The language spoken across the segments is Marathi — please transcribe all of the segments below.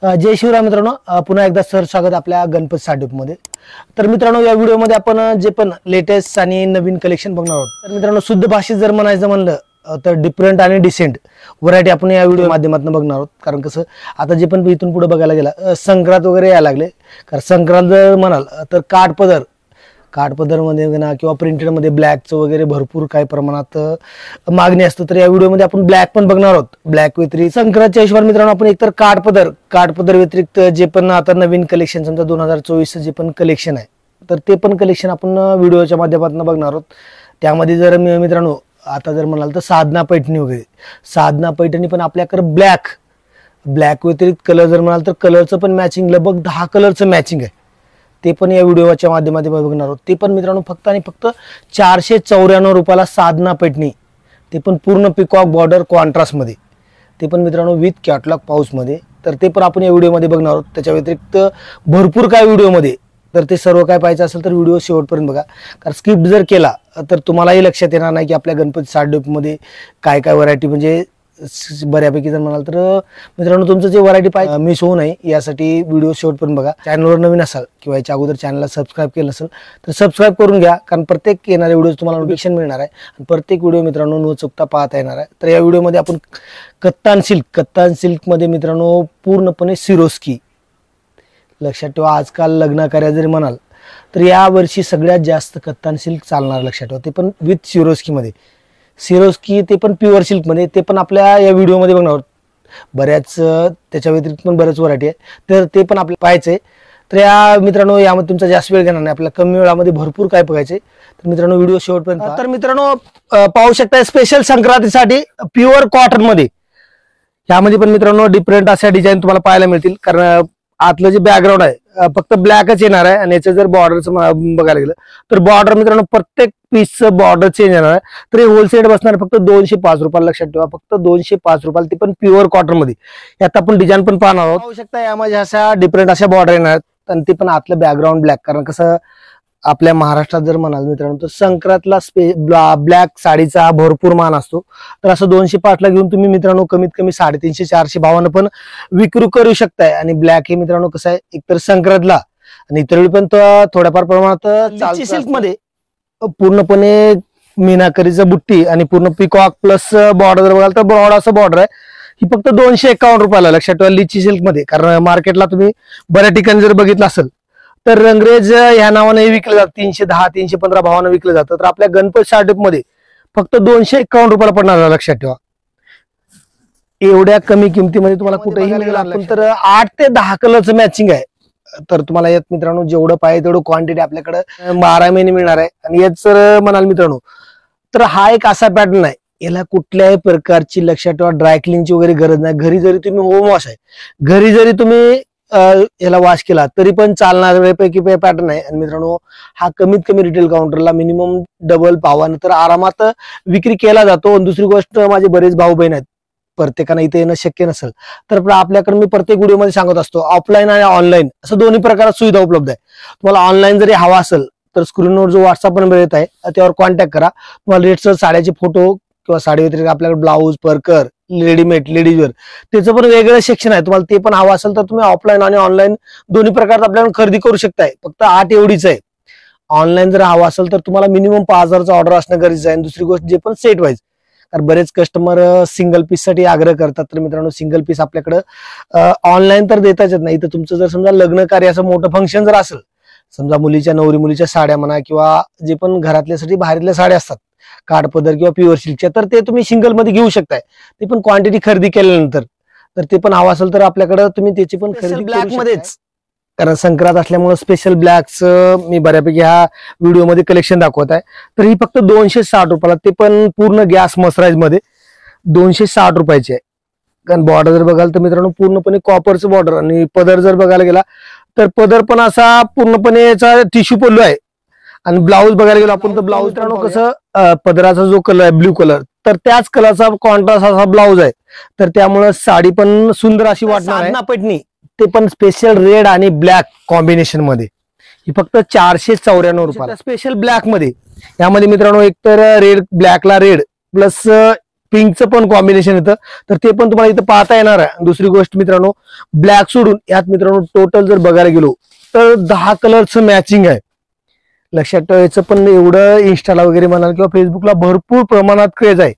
जय शिवराय मित्रांनो, पुन्हा एकदा सर स्वागत आपल्या गणपती साडीप मध्ये। तर मित्रांनो, या व्हिडिओ मध्ये आपण जे पण लेटेस्ट आणि नवीन कलेक्शन बघणार आहोत। तर मित्रांनो, शुद्ध भाषेत जर म्हणायचं म्हणलं तर डिफरंट आणि डिसेंट व्हरायटी आपण या व्हिडिओ माध्यमातून बघणार आहोत। कारण कसं आता जे पण इथून पुढे बघायला गेला संक्रांत वगैरे यायला लागले, कारण संक्रांत जर म्हणाल तर काठपदर मध्ये ना किंवा प्रिंटेड मध्ये ब्लॅकचं वगैरे भरपूर काही प्रमाणात मागणी असते। तर या व्हिडिओ मध्ये आपण ब्लॅक पण बघणार आहोत। ब्लॅक व्यतिरिक्त संक्रांतच्या हिशोबाने मित्रांनो आपण एकतर काठपदर व्यतिरिक्त जे पण आता नवीन कलेक्शन समजा 2024 जे पण कलेक्शन आहे तर ते पण कलेक्शन आपण व्हिडिओच्या माध्यमातून बघणार आहोत। त्यामध्ये जर मित्रांनो आता जर म्हणाल तर साधना पैठणी वगैरे, साधना पैठणी पण आपल्याकडे ब्लॅक व्यतिरिक्त कलर जर म्हणाल तर कलरचं पण मॅचिंग लगभग 10 कलरचं मॅचिंग आहे, ते पण या व्हिडिओच्या माध्यमातून बघणार आहोत। ते पण मित्रांनो फक्त आणि फक्त 494 रुपयाला साधना पैठणी, ते पण पूर्ण पिकॉक बॉर्डर कॉन्ट्रास्ट मध्ये, ते पण मित्रांनो विथ कॅटलॉग पाऊस मध्ये। तर ते पण आपण या व्हिडिओ मध्ये बघणार आहोत। त्याच्या व्यतिरिक्त भरपूर काय व्हिडिओ मध्ये, तर ते सर्व काय पाहायचं असेल तर व्हिडिओ शेवटपर्यंत बघा, कारण स्किप जर केला तर तुम्हालाही लक्षात येणार नाही की आपल्या गणपती साडीप मध्ये काय काय व्हरायटी, म्हणजे बऱ्यापैकी जर म्हणाल तर मित्रांनो तुमचं जे व्हरायटी पाहिजे मिस होऊ नये यासाठी व्हिडिओ शेवटपर्यंत बघा। चॅनलवर नवीन असाल किंवा याच्या अगोदर चॅनलला सबस्क्राईब केलं असेल तर सबस्क्राईब करून घ्या, कारण प्रत्येक येणाऱ्या व्हिडिओ तुम्हाला नोटिफिकेशन मिळणार आहे आणि प्रत्येक व्हिडिओ मित्रांनो न चुकता पाहता येणार आहे। तर या व्हिडिओमध्ये आपण कत्तान सिल्क मध्ये मित्रांनो पूर्णपणे सिरोस्की, लक्षात ठेवा आजकाल लग्न कार्य जरी म्हणाल तर या वर्षी सगळ्यात जास्त कत्तान सिल्क चालणार, लक्षात ठेवा, ते पण विथ सिरोस्की मध्ये, सिरोस्की ते पण प्युअर सिल्क मध्ये, ते पण आपल्या या व्हिडिओ मध्ये बघणार आहोत। बऱ्याच त्याच्या व्यतिरिक्त पण बऱ्याच व्हरायटी आहे, तर ते पण आपल्याला पाहायचंय। तर या मित्रांनो यामध्ये तुमचा जास्त वेळ घेणार नाही, आपल्याला कमी वेळामध्ये भरपूर काय बघायचंय। तर मित्रांनो व्हिडिओ शेवटपर्यंत तर मित्रांनो पाहू शकता स्पेशल संक्रांतीसाठी प्युअर कॉटन मध्ये, यामध्ये पण मित्रांनो डिफरंट अशा डिझाईन तुम्हाला पाहायला मिळतील। कारण आतलं जे बॅकग्राऊंड आहे फक्त ब्लॅकच येणार आहे आणि याचं जर बॉर्डरचं बघायला गेलं तर बॉर्डर मित्रांनो प्रत्येक पीसचं बॉर्डर चेंज येणार आहे। तर हे होलसेल बसणार फक्त 205 रुपयाला, लक्षात ठेवा फक्त 205 रुपयाला, ते पण प्युअर कॉटन मध्ये। यात आपण डिझाईन पण पाहणार आहोत, पाहू शकता यामध्ये अशा डिफरंट अशा बॉर्डर येणार आहेत आणि ते पण आतलं बॅकग्राऊंड ब्लॅक। कारण कसं आपल्या महाराष्ट्रात जर म्हणाल मित्रांनो तर संक्रांतला ब्लॅक साडीचा भरपूर मान असतो। तर असं 205 ला घेऊन तुम्ही मित्रांनो कमीत कमी 350-400 भावानं पण विक्री करू शकताय। आणि ब्लॅक हे मित्रांनो कसं आहे एकतर संक्रांतला आणि इतर वेळी पण थोड्याफार प्रमाणात सिल्क मध्ये पूर्णपणे मीनाकरीचं बुट्टी आणि पूर्ण पिकॉक प्लस बॉर्डर जर बघाल तर ब्रॉड असं बॉर्डर आहे। ही फक्त 251 रुपयाला, लक्षात ठेवा लिची सिल्क मध्ये। कारण मार्केटला तुम्ही बऱ्याच ठिकाणी जर बघितलं असेल तर रंगरेज या नावाने विकलं जातं, 310-315 भावानं विकलं जातं। तर आपल्या गणपती साडीप मध्ये फक्त 251 रुपयाला पडणार, लक्षात ठेवा। एवढ्या कमी किमतीमध्ये तुम्हाला कुठेही मिळेल। आपण तर 8 ते 10 कलरचं मॅचिंग आहे। तर तुम्हाला यात मित्रांनो जेवढं पाहिजे तेवढं क्वांटिटी आपल्याकडे 12 महिने मिळणार आहे। आणि यात जर म्हणाल मित्रांनो तर हा एक असा पॅटर्न आहे, याला कुठल्याही प्रकारची, लक्षात ठेवा, ड्रायक्लिनची वगैरे गरज नाही। घरी जरी तुम्ही होम वॉश आहे, घरी जरी तुम्ही याला वॉश केला तरी पण चालणार पैकी पॅटर्न आहे। आणि मित्रांनो हा कमीत कमी रिटेल काउंटरला मिनिमम डबल भावानं तर आरामात विक्री केला जातो। आणि दुसरी गोष्ट, माझे बरेच भाऊ बहीण आहेत, प्रत्येकानं इथे येणं शक्य नसेल तर आपल्याकडे मी प्रत्येक व्हिडिओमध्ये सांगत असतो ऑफलाईन आणि ऑनलाईन असं दोन्ही प्रकारात सुविधा उपलब्ध आहे। तुम्हाला ऑनलाईन जरी हवा असेल तर स्क्रीनवर जो व्हॉट्सअप नंबर येत आहे त्यावर कॉन्टॅक्ट करा। तुम्हाला रेटसर साड्याचे फोटो किंवा साडी व्यतिरिक्त आपल्याकडे ब्लाऊज, परकर, रेडीमेड, लेडीज वेअर त्याचं पण वेगळं सेक्शन आहे। तुम्हाला ते पण हवं असेल तर तुम्ही ऑफलाईन आणि ऑनलाईन दोन्ही प्रकारात आपल्याकडे खरेदी करू शकताय। फक्त 8 एवढीच आहे। ऑनलाईन जर हवं असेल तर तुम्हाला मिनिमम 5000चं ऑर्डर असणं गरजेचं आहे। आणि दुसरी गोष्ट जे पण सेट वाईज, कारण बरेच कस्टमर सिंगल पीस साठी आग्रह करतात। तर मित्रांनो सिंगल पीस आपल्याकडे ऑनलाईन तर देताच येत नाही। तर तुमचं जर समजा लग्न कार्याचं मोठं फंक्शन जर असेल, समजा नवरी मुलीच्या साड्या म्हणा किंवा जे पण घरातल्यासाठी बाहेरल्या साड्या असतात काठपदर किंवा प्युअर सिल्कच्या, तर ते तुम्ही सिंगल मध्ये घेऊ शकताय, ते पण क्वांटिटी खरेदी केल्यानंतर। तर ते पण हवं असेल तर आपल्याकडे तुम्ही त्याची पण खरेदी ब्लॅक मध्येच, कारण संक्रांत असल्यामुळे स्पेशल ब्लॅक्स मी बऱ्यापैकी ह्या व्हिडिओ मध्ये कलेक्शन दाखवत आहे। तर ही फक्त 260 रुपयाला, ते पण पूर्ण गॅस मसराईज मध्ये 260 रुपयाची आहे। कारण बॉर्डर जर बघाल तर मित्रांनो पूर्णपणे कॉपरचं बॉर्डर, आणि पदर जर बघायला गेला तर पदर पण असा पूर्णपणे याचा टिश्यू पल्लू आहे। आणि ब्लाऊज बघायला गेलो आपण तर ब्लाऊज मित्रांनो कसं पदराचा जो कलर आहे ब्ल्यू कलर, तर त्याच कलरचा कॉन्ट्रास्ट असा ब्लाऊज आहे। तर त्यामुळे साडी पण सुंदर अशी वाटणार आहे। पैठणी ते पण स्पेशल रेड आणि ब्लॅक कॉम्बिनेशन मध्ये, ही फक्त 494 रुपयाला स्पेशल ब्लॅक मध्ये। यामध्ये मित्रांनो एकतर रेड, ब्लॅकला रेड प्लस पिंकचं पण कॉम्बिनेशन येतं, तर ते पण तुम्हाला इथं पाहता येणार आहे. दुसरी गोष्ट मित्रांनो, ब्लॅक सोडून यात मित्रांनो टोटल जर बघायला गेलो तर 10 कलरचं मॅचिंग आहे. लक्षात ठेवायचं. पण एवढं इंस्टाला वगैरे म्हणाल किंवा फेसबुकला भरपूर प्रमाणात क्रेज आहे.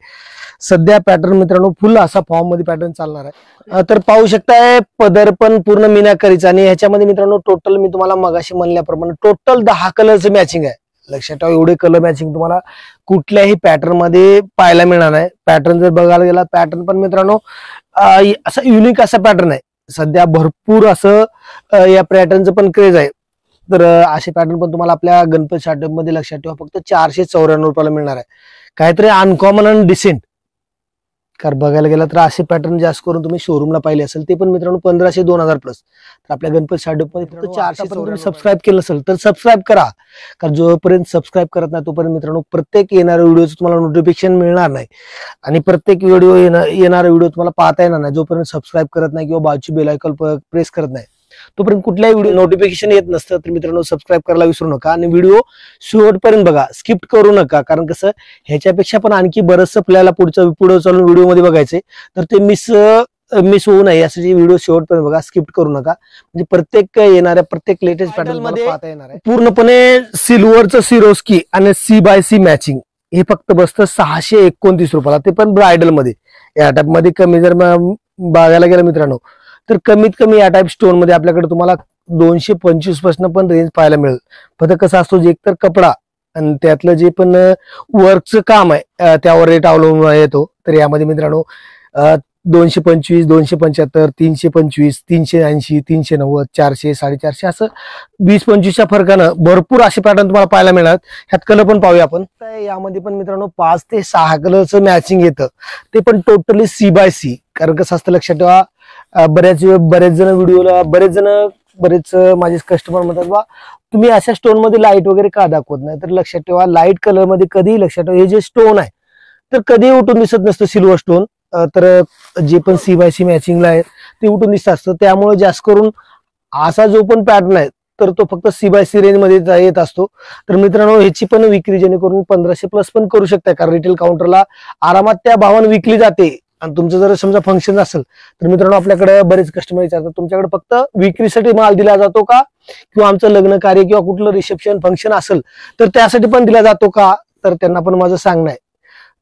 सध्या पॅटर्न मित्रांनो फुल असा फॉर्म मध्ये पॅटर्न चालणार आहे. तर पाहू शकताय पदर पण पूर्ण मीनाकरीचा आणि ह्याच्यामध्ये मित्रांनो टोटल मी तुम्हाला मगाशी म्हणल्याप्रमाणे टोटल 10 कलरचं मॅचिंग आहे. लक्षात ठेवा, एवढे कलर मॅचिंग तुम्हाला कुठल्याही पॅटर्न मध्ये पाहायला मिळणार नाही. पॅटर्न जर बघायला गेला पॅटर्न पण मित्रांनो असा युनिक असा पॅटर्न आहे. सध्या भरपूर असं या पॅटर्नचं पण क्रेज आहे. तर असे पॅटर्न पण तुम्हाला आपल्या गणपती स्टार्टअप मध्ये लक्षात ठेवा फक्त 494 रुपयाला मिळणार आहे. काहीतरी अनकॉमन आणि डिसेंट. कारण बघायला गेला तर असे पॅटर्न जास्त करून तुम्ही शोरूमला पाहिले असेल ते पण मित्रांनो 1500 2000 प्लस. तर आपल्या गणपती स्टार्टअप मध्ये फक्त 400 तुम्ही सबस्क्राईब केलं असेल तर सबस्क्राईब करा. कारण जोपर्यंत सबस्क्राईब करत नाही तोपर्यंत मित्रांनो प्रत्येक येणाऱ्या व्हिडिओचं तुम्हाला नोटिफिकेशन मिळणार नाही आणि प्रत्येक व्हिडिओ येणारा व्हिडिओ तुम्हाला पाहता येणार नाही जोपर्यंत सबस्क्राईब करत नाही किंवा बाजूची बेल आयकॉन प्रेस करत नाही. तोपर्यंत कुठल्याही व्हिडिओ नोटिफिकेशन येत नसतं. तर मित्रांनो सबस्क्राईब करायला विसरू नका आणि व्हिडिओ शेवटपर्यंत बघा, स्किप करू नका. कारण कसं ह्याच्यापेक्षा पण आणखी बरंचसं आपल्याला पुढे चालून व्हिडिओ मध्ये बघायचे, तर ते मिस होऊ नये यासाठी व्हिडिओ शेवटपर्यंत बघा, स्किप करू नका. म्हणजे प्रत्येक लेटेस्ट पॅटर्न मध्ये पाहता येणार आहे. पूर्णपणे सिल्वरचं सिरोस्की आणि C/C मॅचिंग हे फक्त बसतं 629 रुपयाला, ते पण ब्रायडल मध्ये. या टाइप मध्ये कमी जर बघायला गेलं मित्रांनो तर कमीत कमी या टाइप स्टोन मध्ये आपल्याकडे तुम्हाला 225 पासून पण रेंज पाहायला मिळेल. फक्त कसं असतो जे एकतर कपडा आणि त्यातलं जे पण वर्कचं काम आहे त्यावर रेट अवलंबून येतो. तर यामध्ये मित्रांनो 225, 275, 325, 380, 390, 400, 450 असं 20-25च्या फरकानं भरपूर असे पॅटर्न तुम्हाला पाहायला मिळतात. ह्यात कलर पण पाहूया आपण. यामध्ये पण मित्रांनो 5 ते 6 कलरचं मॅचिंग येतं, ते पण टोटली C/C. कारण कसं असतं लक्षात ठेवा, बरेच जण व्हिडिओला बरेच माझे कस्टमर म्हणतात बा तुम्ही अशा स्टोन मध्ये लाईट वगैरे का दाखवत नाही. तर लक्षात ठेवा, लाईट कलर मध्ये कधीही लक्षात ठेवा हे जे स्टोन आहे तर कधीही उठून दिसत नसतं सिल्वर स्टोन. तर जे पण C/C मॅचिंगला आहे ते उठून दिसत असतं. त्यामुळे जास्त करून असा जो पण पॅटर्न आहे तर तो फक्त C/C रेंज मध्ये येत असतो. तर मित्रांनो ह्याची पण विक्री जेणेकरून 1500 प्लस पण करू शकता. कारण रिटेल काउंटरला आरामात त्या भावाने विकली जाते. आणि तुमचं जर समजा फंक्शन असेल तर मित्रांनो आपल्याकडे बरेच कस्टमर विचारतात तुमच्याकडे फक्त विक्रीसाठी माल दिला जातो का, किंवा आमचं लग्न कार्य किंवा कुठलं रिसेप्शन फंक्शन असेल तर त्यासाठी पण दिला जातो का. तर त्यांना पण माझं सांगणं आहे,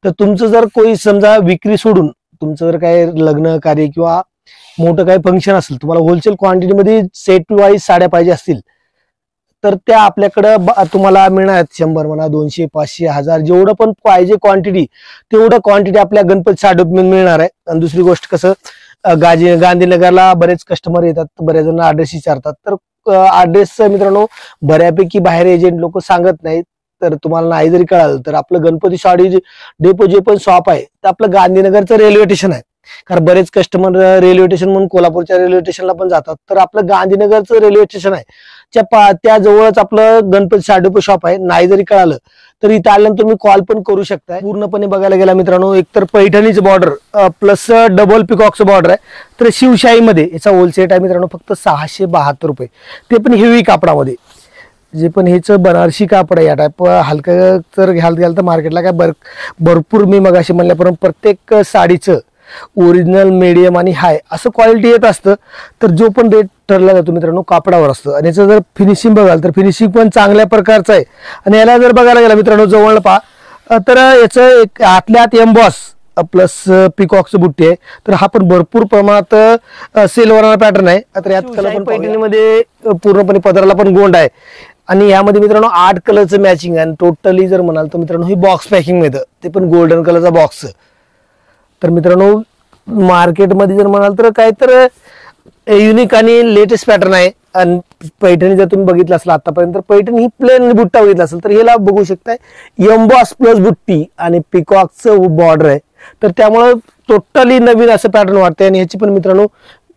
तर तुमचं जर कोणी समजा विक्री सोडून तुमचं जर काही लग्न कार्य किंवा मोठं काही फंक्शन असेल, तुम्हाला होलसेल क्वांटिटीमध्ये सेट वाईज साड्या पाहिजे असतील तर त्या आपल्याकडं तुम्हाला मिळणार. 100 म्हणा, 200, 500, 1000 जेवढं पण पाहिजे क्वांटिटी तेवढं क्वांटिटी आपल्या गणपती स्टार्टअप मिळणार आहे. आणि दुसरी गोष्ट कसं गांधीनगरला बरेच कस्टमर येतात, बरेच जण ऍड्रेस विचारतात. तर ऍड्रेस मित्रांनो बऱ्यापैकी बाहेर एजंट लोक सांगत नाहीत. तर तुम्हाला नाही जरी कळालं तर आपलं गणपती साडी डेपो जे पण शॉप आहे तर आपलं गांधीनगरचं रेल्वे स्टेशन आहे. कारण बरेच कस्टमर रेल्वे स्टेशन म्हणून कोल्हापूरच्या रेल्वे स्टेशनला पण जातात. तर आपलं गांधीनगरचं रेल्वे स्टेशन आहे त्या जवळच आपलं गणपती साडी शॉप आहे. नाही जरी कळालं तर इथं आल्यानंतर तुम्ही कॉल पण करू शकता. पूर्णपणे बघायला गेला मित्रांनो एकतर पैठणीचं बॉर्डर प्लस डबल पिकॉकचं बॉर्डर आहे. तर शिवशाहीमध्ये याचा होलसेल आहे मित्रांनो फक्त 672 रुपये, ते पण हेवी कापडामध्ये. जे पण हेच बनारसी कापड आहे या टाईप हलकं जर घ्याल तर मार्केटला काय भरपूर मी मगाशी म्हणल्याप्रमाणे प्रत्येक साडीचं ओरिजिनल, मीडियम आणि हाय असं क्वालिटी येत असतं. तर जो पण रेट ठरला जातो मित्रांनो कापडावर असतं. आणि याचं जर फिनिशिंग बघाल तर फिनिशिंग पण चांगल्या प्रकारचं आहे. आणि याला जर बघायला गेला मित्रांनो जवळ पहा तर याचं एक आतल्या आत एम्बॉस प्लस पिकॉकचं बुट्टी आहे. तर हा पण भरपूर प्रमाणात सेल होणारा पॅटर्न आहे. तर यात कलर पण पैठणीमध्ये पूर्णपणे पदराला पण गोंड आहे. आणि यामध्ये मित्रांनो 8 कलरचं मॅचिंग आहे. आणि टोटली जर म्हणाल तर मित्रांनो ही बॉक्स पॅकिंग मिळतं, ते पण गोल्डन कलरचा बॉक्स. तर मित्रांनो मार्केटमध्ये जर म्हणाल तर काय तर युनिक आणि लेटेस्ट पॅटर्न आहे. आणि पैठणी जर तुम्ही बघितलं असेल आतापर्यंत पैठणी ही प्लेन बुट्टा बघितला असेल तर ह्याला बघू शकताय एम्बॉस प्लस बुट्टी आणि पिकॉकचं बॉर्डर आहे. तर त्यामुळे टोटली नवीन असं पॅटर्न वाटतंय. आणि ह्याची पण मित्रांनो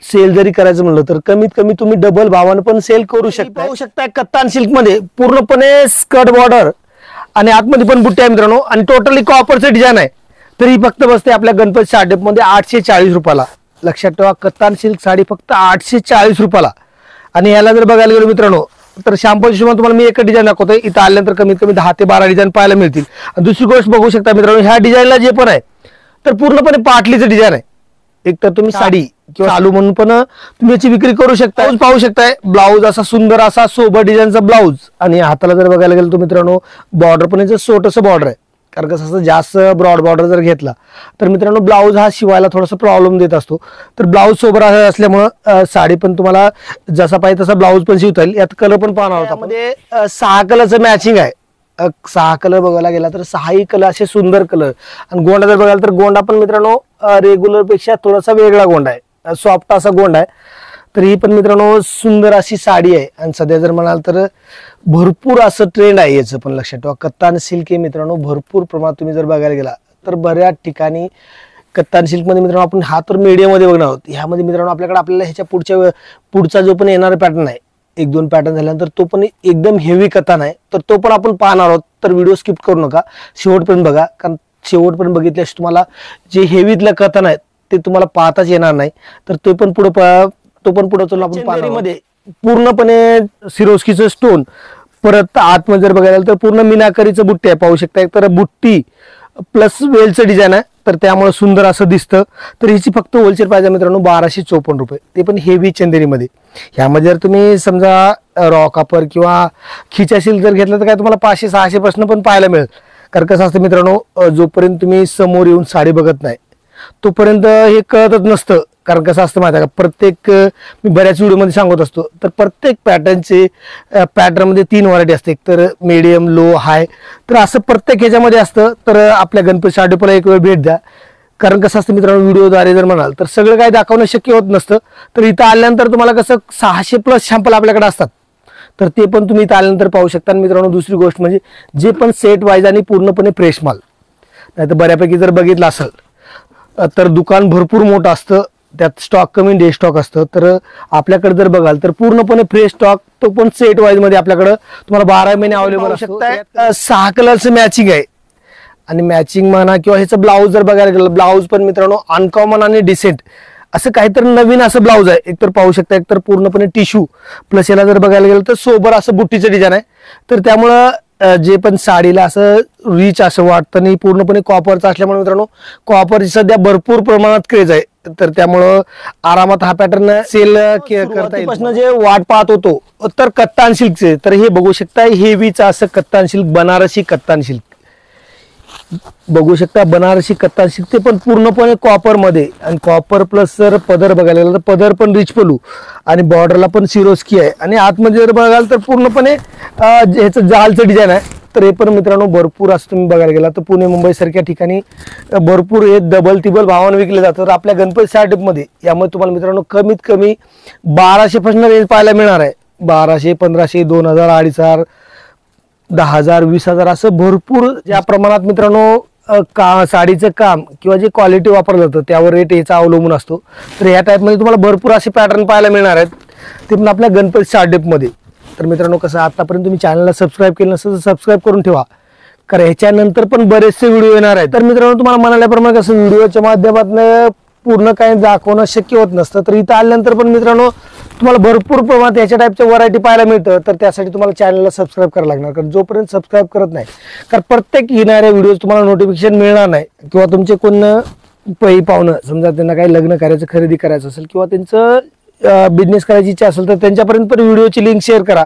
सेल जरी करायचं म्हणलं तर कमीत कमी तुम्ही डबल भावानं पण सेल करू शकता. पाहू शकता कत्तान सिल्क मध्ये पूर्णपणे स्कर्ट बॉर्डर आणि आतमध्ये पण बुट्टी आहे मित्रांनो. आणि टोटली कॉपरचं डिझाईन आहे. तर ही फक्त बसते आपल्या गणपती स्टार्टअप मध्ये 840 रुपयाला. लक्षात ठेवा कत्तान सिल्क साडी फक्त 840 रुपयाला. आणि याला जर बघायला गेलो मित्रांनो तर शॅम्पू हिशोबाने तुम्हाला मी एक डिझाईन दाखवतोय. इथं आल्यानंतर कमीत कमी 10 ते 12 डिझाईन पाहायला मिळतील. दुसरी गोष्ट बघू शकता मित्रांनो ह्या डिझाईनला जे पण आहे तर पूर्णपणे पाटलीचं डिझाईन आहे. एक तर तुम्ही साडी किंवा चालू म्हणून पण तुम्ही याची विक्री करू शकता. पाहू शकताय ब्लाऊज असा सुंदर असा सोबर डिझाईनचा ब्लाऊज, आणि हाताला जर बघायला गेलं तर मित्रांनो बॉर्डर पण याचं छोटंसं बॉर्डर आहे. कारण कसं असं जास्त ब्रॉड बॉर्डर जर घेतला तर मित्रांनो ब्लाऊज हा शिवायला थोडासा प्रॉब्लेम देत असतो. तर ब्लाऊज सोबर असल्यामुळं साडी पण तुम्हाला जसा पाहिजे तसा ब्लाऊज पण शिवता येईल. यात कलर पण पाहणार आहोत. मध्ये 6 कलरचं मॅचिंग आहे. 6 कलर बघायला गेला तर 6ही कलर असे सुंदर कलर, आणि गोंडा जर बघायला तर गोंडा पण मित्रांनो रेग्युलर पेक्षा थोडासा वेगळा गोंडा आहे, सॉफ्ट असा गोंडा आहे. तर ही पण मित्रांनो सुंदर अशी साडी आहे. आणि सध्या जर म्हणाल तर भरपूर असं ट्रेंड आहे याचं पण लक्षात ठेवा. कत्तान सिल्क हे मित्रांनो भरपूर प्रमाणात तुम्ही जर बघायला गेला तर बऱ्याच ठिकाणी कत्तान सिल्क मध्ये मित्रांनो आपण हा तर मीडियम मध्ये बघणार आहोत. ह्यामध्ये मित्रांनो आपल्याला ह्याच्या पुढचा जो पण येणारा पॅटर्न आहे, 1-2 पॅटर्न झाल्यानंतर तो पण एकदम हेवी कथान आहे. तर तो पण आपण पाहणार आहोत. तर व्हिडिओ स्किप करू नका, शेवटपर्यंत बघा. कारण शेवटपर्यंत बघितल्यास तुम्हाला जे हेवीतलं कथान आहे ते तुम्हाला पाहताच येणार नाही. तर तो पण पुढे चलून आपण पाहणार. पूर्णपणे सिरोस्कीचं स्टोन, परत आतमध्ये जर बघायला तर पूर्ण मीनाकरीचं बुट्टी आहे. पाहू शकता एक तर बुट्टी प्लस वेलचं डिझाईन आहे, तर त्यामुळे सुंदर असं दिसतं. तर हिची फक्त होलसेल प्राइस आहे मित्रांनो 1254 रुपये, ते पण हेवी चंदेरीमध्ये. ह्यामध्ये जर तुम्ही समजा रॉ कापर किंवा खिचा सिल्क जर घेतलं तर काय तुम्हाला 500-600 पासून पण पाहायला मिळेल. कारण कसं असतं मित्रांनो, जोपर्यंत तुम्ही समोर येऊन साडी बघत नाही तोपर्यंत हे कळतच नसतं. कारण कसं असतं माहिती आहे का, प्रत्येक मी बऱ्याच व्हिडिओमध्ये सांगत असतो, तर प्रत्येक पॅटर्नमध्ये 3 व्हरायटी असते, एक तर मीडियम, लो, हाय. तर असं प्रत्येक ह्याच्यामध्ये असतं. तर आपल्या गणपती साडीला एक वेळ भेट द्या. कारण कसं असतं मित्रांनो, व्हिडिओद्वारे जर म्हणाल तर सगळं काही दाखवणं शक्य होत नसतं. तर इथं आल्यानंतर तुम्हाला कसं 600+ सॅम्पल आपल्याकडे असतात, तर ते पण तुम्ही इथं आल्यानंतर पाहू शकता. आणि मित्रांनो दुसरी गोष्ट म्हणजे जे पण सेट वाईज आणि पूर्णपणे फ्रेश माल, नाही तर बऱ्यापैकी जर बघितलं असेल तर दुकान भरपूर मोठं असतं, त्यात स्टॉक कमी, डे स्टॉक असतं. तर आपल्याकडे जर बघाल तर पूर्णपणे फ्रेश स्टॉक, तो पण सेट वाईज मध्ये आपल्याकडे तुम्हाला 12 महिने अवेलेबल असू शकता. 6 कलरचं मॅचिंग आहे, आणि मॅचिंग म्हणा किंवा ह्याचं ब्लाऊज जर बघायला गेलं, ब्लाऊज पण मित्रांनो अनकॉमन आणि डिसेंट असं काहीतरी नवीन असं ब्लाऊज आहे. एकतर पाहू शकता, एकतर पूर्णपणे टिश्यू प्लस याला जर बघायला गेलं तर सोबर असं बुट्टीचं डिझाईन आहे. तर त्यामुळं जे पण साडीला असं रिच असं वाटतं, आणि पूर्णपणे कॉपरचं असल्यामुळे मित्रांनो कॉपरची सध्या भरपूर प्रमाणात क्रेज आहे. तर त्यामुळं आरामात हा पॅटर्न सेल करता येईल. जे वाट पाहत होतो तर कत्तान सिल्कचे, तर हे बघू शकता हेवीचं असं कत्तान सिल्क, बनारसी कत्तान सिल्क बघू शकता. बनारसी कत्तान सिल्क ते पण पूर्णपणे कॉपर मध्ये, आणि कॉपर प्लस जर पदर बघायला गेला तर पदर पण रिच पलू, आणि बॉर्डरला पण सिरोस्की आहे. आणि आतमध्ये जर बघाल तर पूर्णपणे ह्याचं जालचं डिझाईन आहे. तर हे पण मित्रांनो भरपूर असं तुम्ही बघायला गेला तर पुणे मुंबई सारख्या ठिकाणी भरपूर हे डबल तिबल भावानं विकले जातं. तर आपल्या गणपती साडीमध्ये यामध्ये तुम्हाला मित्रांनो कमीत कमी 1200 पासून रेंज पाहायला मिळणार आहे. 1200, 1500, 2000, 2500, 10,000, 20,000 असं भरपूर ज्या प्रमाणात मित्रांनो साडीचं काम किंवा जे क्वालिटी वापरलं जातं त्यावर रेट याचा अवलंबून असतो. तर या टाईपमध्ये तुम्हाला भरपूर असे पॅटर्न पाहायला मिळणार आहेत, ते पण आपल्या गणपती साडीमध्ये. तर मित्रांनो कसं आतापर्यंत तुम्ही चॅनलला सबस्क्राईब केलं नसेल तर सबस्क्राईब करून ठेवा, कारण ह्याच्यानंतर पण बरेचसे व्हिडिओ येणार आहेत. तर मित्रांनो तुम्हाला म्हणाल्याप्रमाणे कसं व्हिडिओच्या माध्यमातून पूर्ण काही दाखवणं शक्य होत नसतं. तर इथं आल्यानंतर पण मित्रांनो तुम्हाला भरपूर प्रमाणात याच्या टाईपच्या व्हरायटी पाहायला मिळतं. तर त्यासाठी तुम्हाला चॅनलला सबस्क्राईब करायला लागणार, कारण जोपर्यंत सबस्क्राईब करत नाही तर प्रत्येक येणाऱ्या व्हिडिओज तुम्हाला नोटिफिकेशन मिळणार नाही. किंवा तुमचे कोण पाहुणं समजा त्यांना काही लग्न करायचं, खरेदी करायचं असेल किंवा त्यांचं बिझनेस करायची इच्छा असेल तर त्यांच्यापर्यंत पण व्हिडिओची लिंक शेअर करा.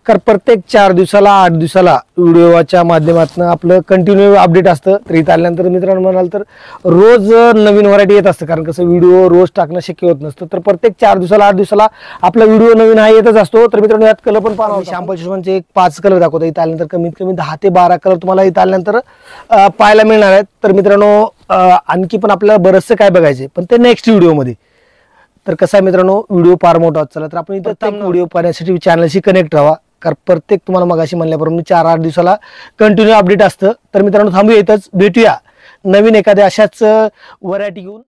कारण प्रत्येक 4 दिवसाला 8 दिवसाला व्हिडिओच्या माध्यमातून आपलं कंटिन्यू अपडेट असतं. तर इथं आल्यानंतर मित्रांनो म्हणाल तर रोज नवीन व्हरायटी येत असतं, कारण कसं व्हिडिओ रोज टाकणं शक्य होत नसतं. तर प्रत्येक 4 दिवसाला 8 दिवसाला आपला व्हिडिओ नवीन हा येतच असतो. तर मित्रांनो यात कलर पण पाहणार, शॅम्पल शिशवांचे 5 कलर दाखवतो. इथं आल्यानंतर कमीत कमी 10 ते 12 कलर तुम्हाला इथं आल्यानंतर पाहायला मिळणार आहेत. तर मित्रांनो आणखी पण आपल्याला बरंचसं काय बघायचे, पण ते नेक्स्ट व्हिडिओमध्ये. तर कसं आहे मित्रांनो व्हिडिओ फार मोठा होत चला, तर आपण इथं व्हिडिओ पाहण्यासाठी चॅनलशी कनेक्ट राहा. कारण प्रत्येक तुम्हाला मगाशी म्हणल्याप्रमाणे 4-8 दिवसाला कंटिन्यू अपडेट असतं. तर मित्रांनो थांबूया इथंच, भेटूया नवीन एखाद्या अशाच व्हरायटी घेऊन.